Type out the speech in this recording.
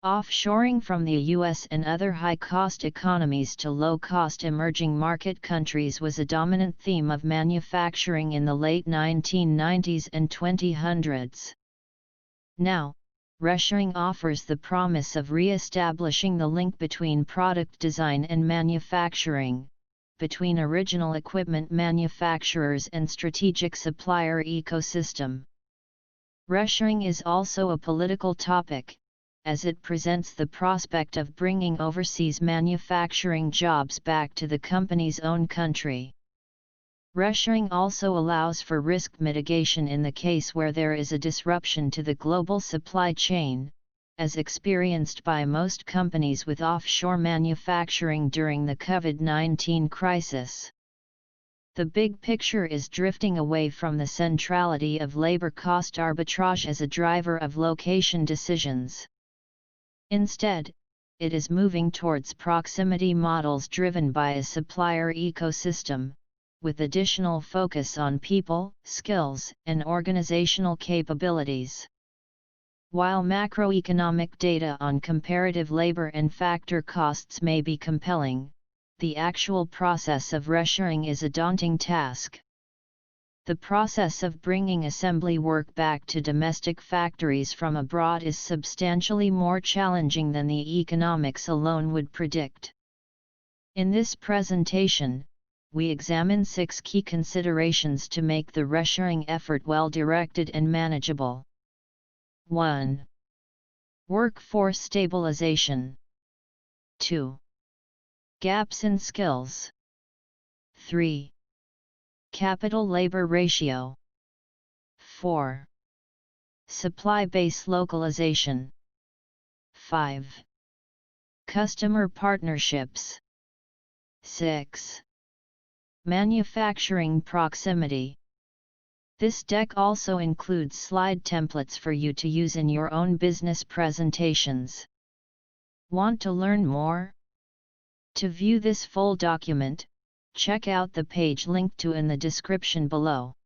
Offshoring from the US and other high-cost economies to low-cost emerging market countries was a dominant theme of manufacturing in the late 1990s and 2000s. Now, reshoring offers the promise of re-establishing the link between product design and manufacturing, between original equipment manufacturers and strategic supplier ecosystem. Reshoring is also a political topic, as it presents the prospect of bringing overseas manufacturing jobs back to the company's own country. Reshoring also allows for risk mitigation in the case where there is a disruption to the global supply chain, as experienced by most companies with offshore manufacturing during the COVID-19 crisis. The big picture is drifting away from the centrality of labor-cost arbitrage as a driver of location decisions. Instead, it is moving towards proximity models driven by a supplier ecosystem, with additional focus on people, skills, and organizational capabilities. While macroeconomic data on comparative labor and factor costs may be compelling, the actual process of reshoring is a daunting task. The process of bringing assembly work back to domestic factories from abroad is substantially more challenging than the economics alone would predict. In this presentation, we examine 6 key considerations to make the reshoring effort well-directed and manageable. 1. Workforce stabilization. 2. Gaps in skills. 3. Capital-labor ratio. 4. Supply base localization. 5. Customer partnerships. 6. Manufacturing proximity. This deck also includes slide templates for you to use in your own business presentations. Want to learn more? To view this full document, check out the page linked to in the description below.